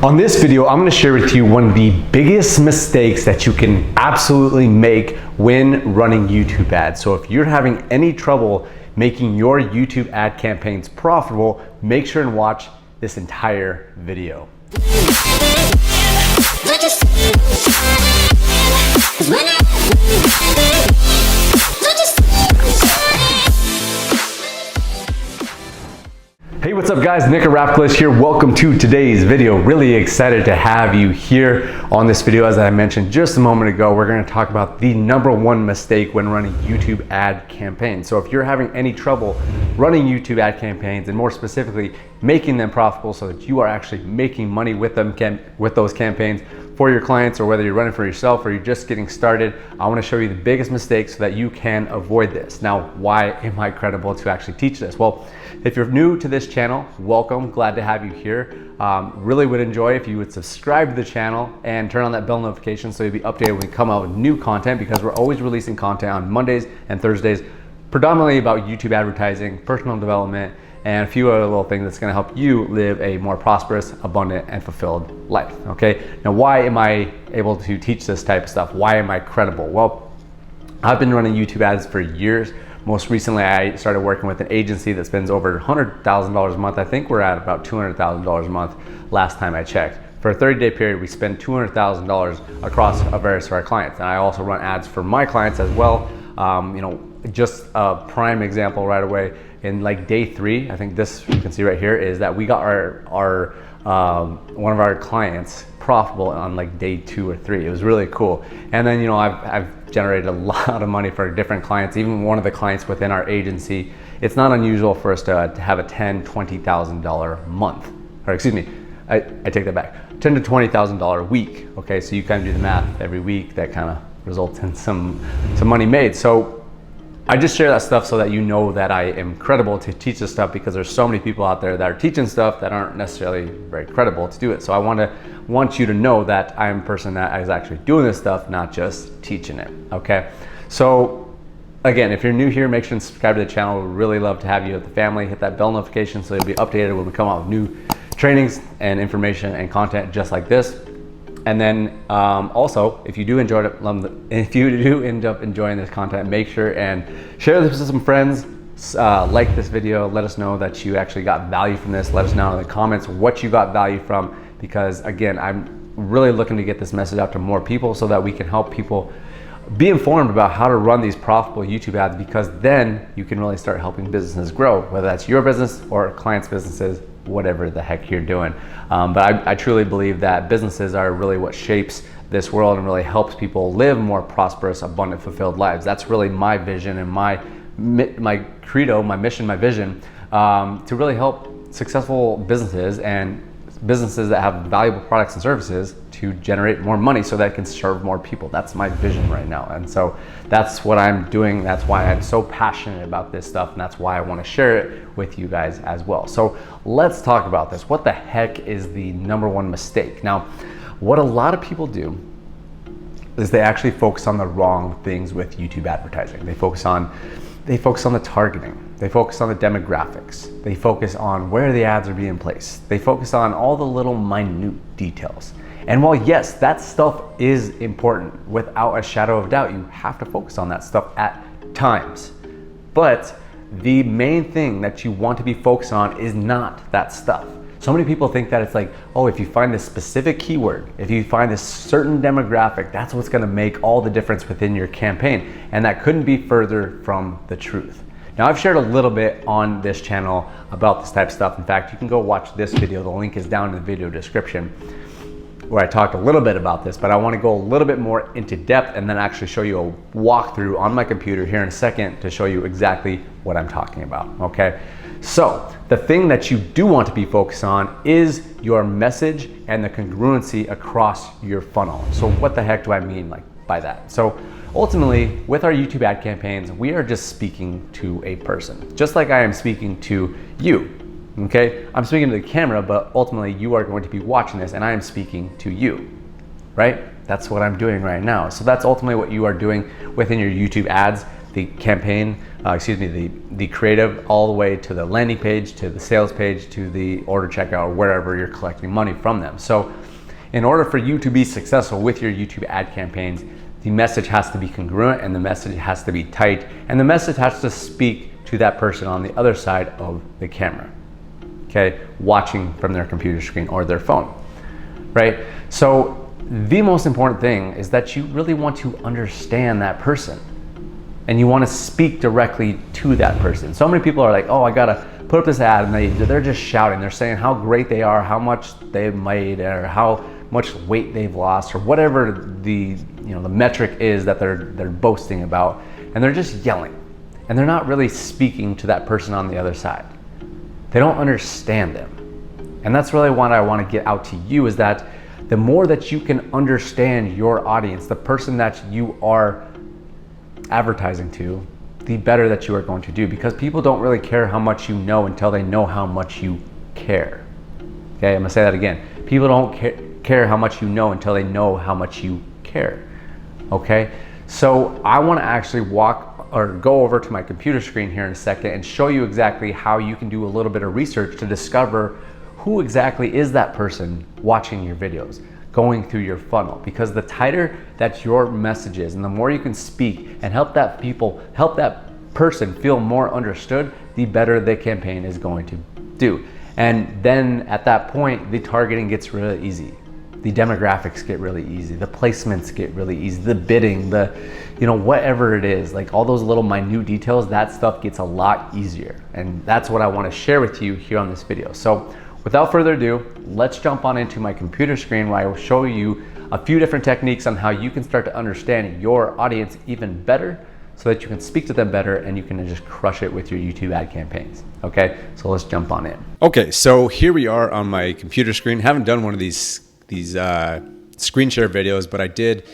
On this video, I'm gonna share with you one of the biggest mistakes that you can absolutely make when running YouTube ads. So if you're having any trouble making your YouTube ad campaigns profitable, make sure and watch this entire video. Hey, what's up guys? Nick Rapkless here. Welcome to today's video. Really excited to have you here on this video. As I mentioned just a moment ago, we're going to talk about the #1 mistake when running YouTube ad campaigns. So if you're having any trouble running YouTube ad campaigns, and more specifically making them profitable so that you are actually making money with them, with those campaigns for your clients, or whether you're running for yourself or you're just getting started, I want to show you the biggest mistakes so that you can avoid this. Now, why am I credible to actually teach this? Well, if you're new to this channel, welcome, glad to have you here. Really would enjoy if you would subscribe to the channel and turn on that bell notification so you'll be updated when we come out with new content, because we're always releasing content on Mondays and Thursdays, predominantly about YouTube advertising, personal development, and a few other little things that's gonna help you live a more prosperous, abundant, and fulfilled life, okay? Now, why am I able to teach this type of stuff? Why am I credible? Well, I've been running YouTube ads for years. Most recently, I started working with an agency that spends over $100,000 a month. I think we're at about $200,000 a month last time I checked. For a 30-day period, we spend $200,000 across various of our clients. And I also run ads for my clients as well. Just a prime example right away, in like day 3, I think this you can see right here, is that we got our one of our clients profitable on like day 2 or 3. It was really cool. And then I've generated a lot of money for different clients. Even one of the clients within our agency, it's not unusual for us to have a $10,000-$20,000 month, or excuse me, I take that back, $10,000 to $20,000 week. Okay, so you kind of do the math every week, that kind of results in some money made. So I just share that stuff so that you know that I am credible to teach this stuff, because there's so many people out there that are teaching stuff that aren't necessarily very credible to do it. So I want you to know that I am a person that is actually doing this stuff, not just teaching it, okay? So again, if you're new here, make sure and subscribe to the channel. We'd really love to have you at the family. Hit that bell notification so you'll be updated when we come out with new trainings and information and content just like this. And then also, if you do end up enjoying this content, make sure and share this with some friends. Like this video, let us know that you actually got value from this. Let us know in the comments what you got value from, because again, I'm really looking to get this message out to more people so that we can help people be informed about how to run these profitable YouTube ads, because then you can really start helping businesses grow, whether that's your business or clients' businesses, whatever the heck you're doing. But I truly believe that businesses are really what shapes this world and really helps people live more prosperous, abundant, fulfilled lives. That's really my vision and my credo, my mission, my vision, to really help successful businesses and businesses that have valuable products and services to generate more money so that it can serve more people. That's my vision right now. And so that's what I'm doing. That's why I'm so passionate about this stuff. And that's why I want to share it with you guys as well. So let's talk about this. What the heck is the #1 mistake? Now, what a lot of people do is they actually focus on the wrong things with YouTube advertising. They focus on the targeting. They focus on the demographics. They focus on where the ads are being placed. They focus on all the little minute details. And while yes, that stuff is important, without a shadow of doubt, you have to focus on that stuff at times. But the main thing that you want to be focused on is not that stuff. So many people think that it's like, oh, if you find this specific keyword, if you find this certain demographic, that's what's gonna make all the difference within your campaign. And that couldn't be further from the truth. Now, I've shared a little bit on this channel about this type of stuff. In fact, you can go watch this video. The link is down in the video description, where I talked a little bit about this, but I want to go a little bit more into depth and then actually show you a walkthrough on my computer here in a second to show you exactly what I'm talking about, okay? So the thing that you do want to be focused on is your message and the congruency across your funnel. So what the heck do I mean by that? So ultimately, with our YouTube ad campaigns, we are just speaking to a person, just like I am speaking to you. Okay, I'm speaking to the camera, but ultimately you are going to be watching this and I am speaking to you, right? That's what I'm doing right now. So that's ultimately what you are doing within your YouTube ads. the campaign, the creative, all the way to the landing page, to the sales page, to the order checkout, wherever you're collecting money from them. So in order for you to be successful with your YouTube ad campaigns, the message has to be congruent, and the message has to be tight, and the message has to speak to that person on the other side of the camera, okay, watching from their computer screen or their phone, right? So the most important thing is that you really want to understand that person, and you want to speak directly to that person. So many people are like, oh, I gotta put up this ad, and they're just shouting. They're saying how great they are, how much they've made, or how much weight they've lost, or whatever the metric is that they're boasting about, and they're just yelling, and they're not really speaking to that person on the other side. They don't understand them. And that's really what I want to get out to you, is that the more that you can understand your audience, the person that you are advertising to, the better that you are going to do, because people don't really care how much you know until they know how much you care. Okay, I'm gonna say that again. People don't care how much you know until they know how much you care. Okay, so I want to actually go over to my computer screen here in a second and show you exactly how you can do a little bit of research to discover who exactly is that person watching your videos, going through your funnel. Because the tighter that your message is, and the more you can speak and help that person feel more understood, the better the campaign is going to do. And then at that point, the targeting gets really easy. The demographics get really easy. The placements get really easy. The bidding, whatever it is, like all those little minute details, that stuff gets a lot easier. And that's what I want to share with you here on this video. So without further ado, let's jump on into my computer screen, where I will show you a few different techniques on how you can start to understand your audience even better, so that you can speak to them better and you can just crush it with your YouTube ad campaigns. Okay, so let's jump on in. Okay, so here we are on my computer screen. Haven't done one of these screen share videos, but I did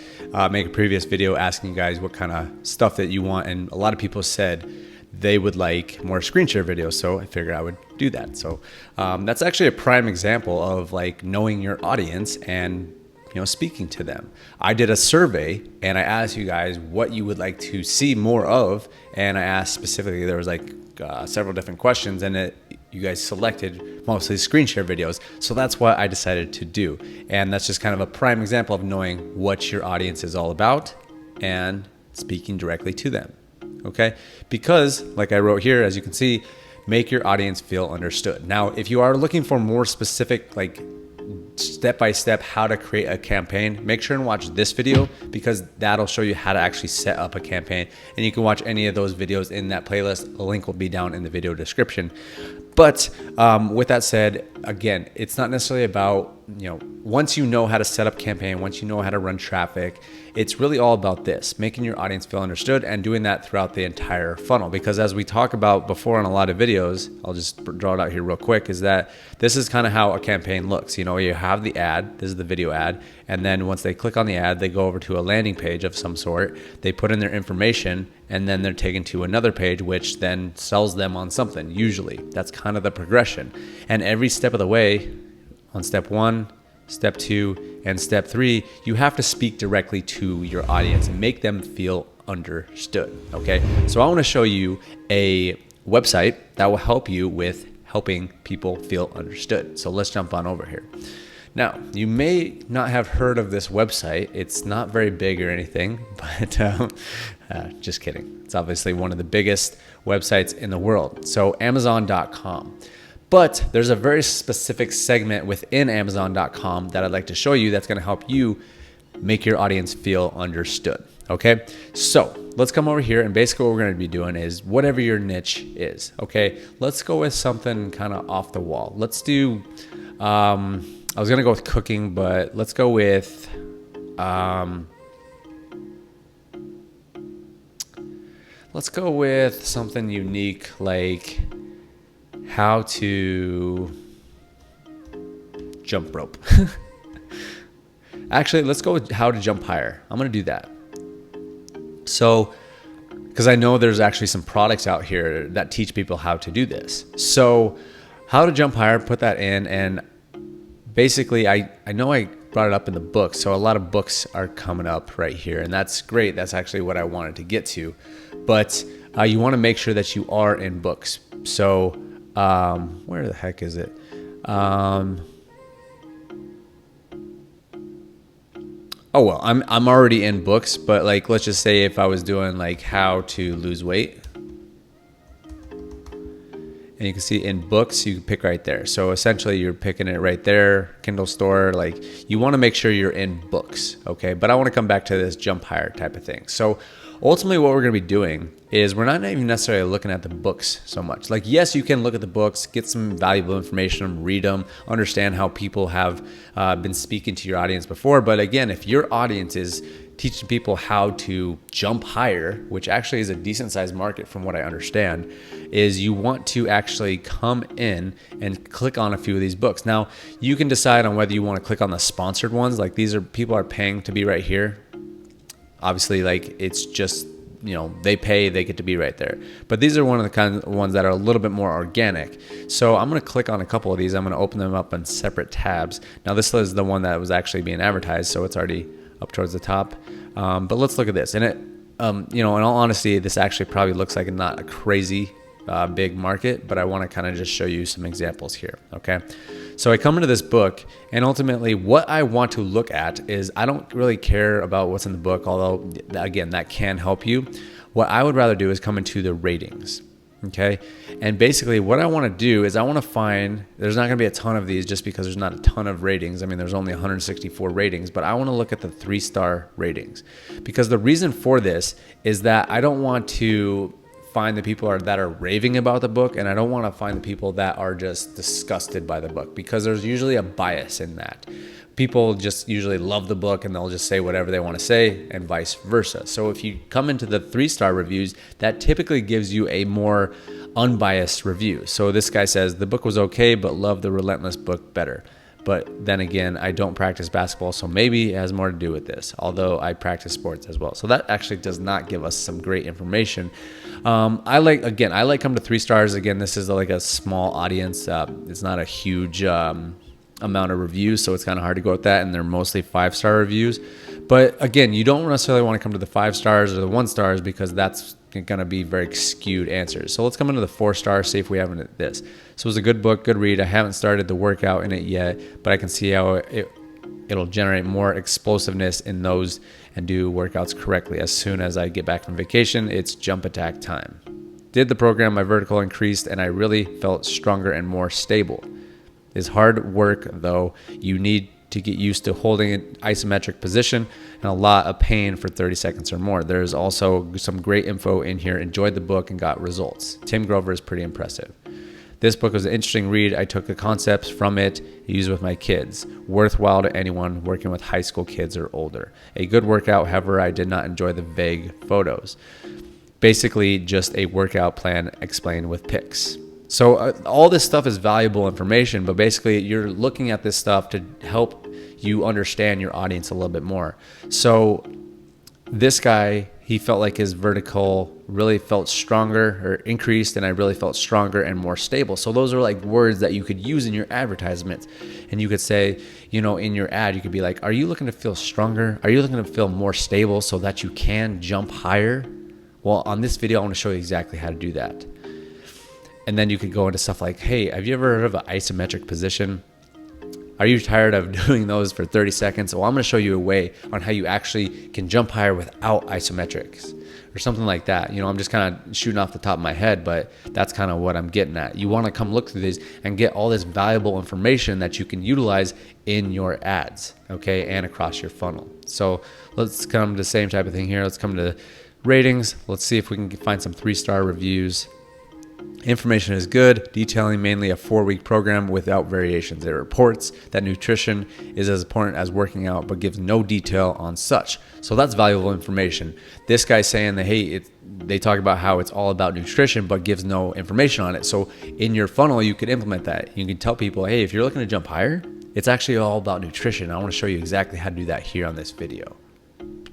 make a previous video asking you guys what kind of stuff that you want, and a lot of people said they would like more screen share videos, so I figured I would do that. So that's actually a prime example of like knowing your audience and speaking to them. I did a survey and I asked you guys what you would like to see more of, and I asked specifically, there was like several different questions, and you guys selected mostly screen share videos. So that's what I decided to do, and that's just kind of a prime example of knowing what your audience is all about and speaking directly to them. Okay, because like I wrote here, as you can see, make your audience feel understood. Now, if you are looking for more specific, like step-by-step how to create a campaign, make sure and watch this video, because that'll show you how to actually set up a campaign, and you can watch any of those videos in that playlist. The link will be down in the video description. But with that said, again, it's not necessarily about, once you know how to set up campaign, once you know how to run traffic, it's really all about this, making your audience feel understood and doing that throughout the entire funnel. Because as we talk about before in a lot of videos, I'll just draw it out here real quick, is that this is kind of how a campaign looks. You have the ad, this is the video ad, and then once they click on the ad, they go over to a landing page of some sort, they put in their information, and then they're taken to another page, which then sells them on something. Usually that's kind of the progression. And every step of the way, on step 1, step 2, and step 3, you have to speak directly to your audience and make them feel understood. Okay, so I want to show you a website that will help you with helping people feel understood. So let's jump on over here. Now, you may not have heard of this website. It's not very big or anything, but just kidding. It's obviously one of the biggest websites in the world. So Amazon.com. But there's a very specific segment within Amazon.com that I'd like to show you that's going to help you make your audience feel understood. Okay, so let's come over here, and basically what we're going to be doing is whatever your niche is. Okay, let's go with something kind of off the wall. Let's do, I was going to go with cooking, but let's go with, something unique, like how to jump rope. Actually, let's go with how to jump higher. I'm going to do that. So, because I know there's actually some products out here that teach people how to do this. So how to jump higher, put that in, and basically I know I brought it up in the book. So a lot of books are coming up right here, and that's great. That's actually what I wanted to get to. But you want to make sure that you are in books. So where the heck is it? Oh, well, I'm already in books, but like, let's just say if I was doing like how to lose weight, and you can see in books, you can pick right there. So essentially you're picking it right there, Kindle store, like you want to make sure you're in books. Okay. But I want to come back to this jump higher type of thing. So ultimately what we're going to be doing is we're not even necessarily looking at the books so much. Like, yes, you can look at the books, get some valuable information, read them, understand how people have been speaking to your audience before. But again, if your audience is teaching people how to jump higher, which actually is a decent sized market from what I understand, is you want to actually come in and click on a few of these books. Now, you can decide on whether you want to click on the sponsored ones. Like, these are people are paying to be right here. Obviously, like, it's just, you know, they pay, they get to be right there. But these are one of the kind of ones that are a little bit more organic. So I'm going to click on a couple of these. I'm going to open them up on separate tabs. Now, this is the one that was actually being advertised, so it's already up towards the top. But let's look at this. And it, you know, in all honesty, this actually probably looks like not a crazy big market, but I want to kind of just show you some examples here. Okay. So I come into this book, and ultimately what I want to look at is, I don't really care about what's in the book, although again, that can help you. What I would rather do is come into the ratings. Okay. And basically what I want to do is I want to find, there's not going to be a ton of these just because there's not a ton of ratings. I mean, there's only 164 ratings, but I want to look at the 3-star ratings, because the reason for this is that I don't want to find the people that are raving about the book, and I don't want to find the people that are just disgusted by the book, because there's usually a bias in that. People just usually love the book and they'll just say whatever they want to say, and vice versa. So if you come into the 3-star reviews, that typically gives you a more unbiased review. So this guy says the book was okay, but loved the Relentless book better. But then again, I don't practice basketball, so maybe it has more to do with this, although I practice sports as well. So that actually does not give us some great information. I like come to 3 stars. Again, this is like a small audience. It's not a huge amount of reviews, so it's kind of hard to go with that, and they're mostly 5-star reviews. But again, you don't necessarily want to come to the 5 stars or the 1 stars, because that's going to be very skewed answers. So let's come into the 4 stars, see if we have this. So it was a good book, good read. I haven't started the workout in it yet, but I can see how it'll generate more explosiveness in those and do workouts correctly. As soon as I get back from vacation, it's jump attack time. Did the program, my vertical increased, and I really felt stronger and more stable. It's hard work, though. You need to get used to holding an isometric position, and a lot of pain for 30 seconds or more. There's also some great info in here. Enjoyed the book and got results. Tim Grover is pretty impressive. This book was an interesting read. I took the concepts from it, used with my kids. Worthwhile to anyone working with high school kids or older. A good workout, however, I did not enjoy the vague photos. Basically, just a workout plan explained with pics. So all this stuff is valuable information, but basically you're looking at this stuff to help you understand your audience a little bit more. So this guy, he felt like his vertical really felt stronger or increased, and I really felt stronger and more stable. So those are like words that you could use in your advertisements. And you could say, you know, in your ad, you could be like, are you looking to feel stronger? Are you looking to feel more stable so that you can jump higher? Well, on this video, I want to show you exactly how to do that. And then you could go into stuff like, hey, have you ever heard of an isometric position? Are you tired of doing those for 30 seconds? Well, I'm going to show you a way on how you actually can jump higher without isometrics or something like that. You know, I'm just kind of shooting off the top of my head, but that's kind of what I'm getting at. You want to come look through these and get all this valuable information that you can utilize in your ads, okay, and across your funnel. So let's come to the same type of thing here. Let's come to ratings. Let's see if we can find some 3-star reviews. Information is good, detailing mainly a 4-week program without variations. It reports that nutrition is as important as working out, but gives no detail on such. So that's valuable information. This guy's saying that, hey, they talk about how it's all about nutrition, but gives no information on it. So in your funnel, you could implement that. You can tell people, hey, if you're looking to jump higher, it's actually all about nutrition. I want to show you exactly how to do that here on this video.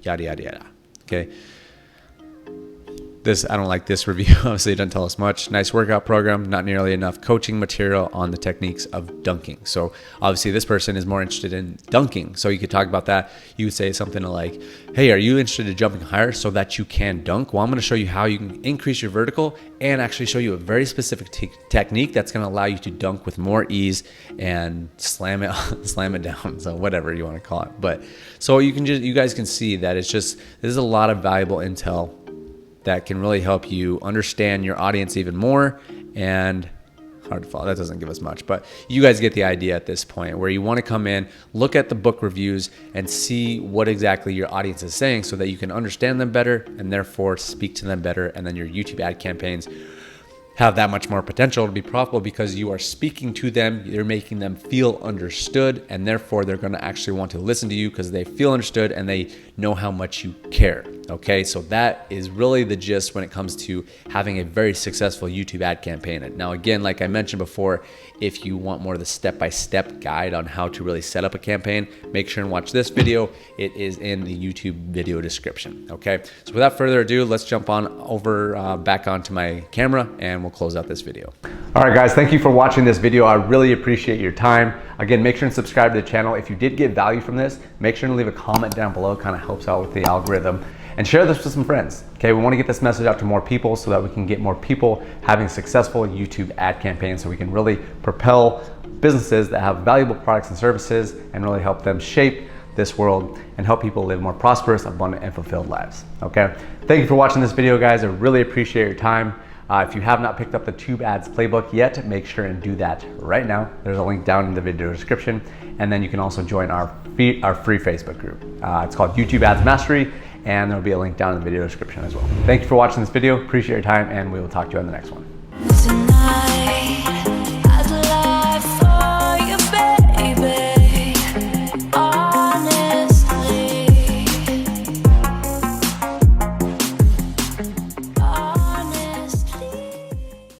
Yada, yada, yada. Okay. I don't like this review. Obviously, it doesn't tell us much. Nice workout program, not nearly enough coaching material on the techniques of dunking. So obviously this person is more interested in dunking. So you could talk about that. You would say something like, hey, are you interested in jumping higher so that you can dunk? Well, I'm going to show you how you can increase your vertical and actually show you a very specific technique that's going to allow you to dunk with more ease and slam it down. So whatever you want to call it. But so you guys can see that this is a lot of valuable intel that can really help you understand your audience even more. And hard to follow, that doesn't give us much, but you guys get the idea at this point, where you want to come in, look at the book reviews and see what exactly your audience is saying so that you can understand them better and therefore speak to them better. And then your YouTube ad campaigns have that much more potential to be profitable because you are speaking to them, you're making them feel understood, and therefore they're going to actually want to listen to you because they feel understood and they know how much you care. Okay, so that is really the gist when it comes to having a very successful YouTube ad campaign. Now, again, like I mentioned before, if you want more of the step-by-step guide on how to really set up a campaign, make sure and watch this video. It is in the YouTube video description. Okay, so without further ado, let's jump on over back onto my camera and we'll close out this video. All right, guys, thank you for watching this video. I really appreciate your time. Again, make sure and subscribe to the channel. If you did get value from this, make sure to leave a comment down below. It kind of helps out with the algorithm. And share this with some friends. Okay, we want to get this message out to more people so that we can get more people having successful YouTube ad campaigns, so we can really propel businesses that have valuable products and services and really help them shape this world and help people live more prosperous, abundant, and fulfilled lives. Okay, thank you for watching this video, guys. I really appreciate your time. If you have not picked up the Tube Ads playbook yet, make sure and do that right now. There's a link down in the video description, and then you can also join our free Facebook group. It's called YouTube Ads Mastery, and there'll be a link down in the video description as well. Thank you for watching this video. Appreciate your time, and we will talk to you on the next one.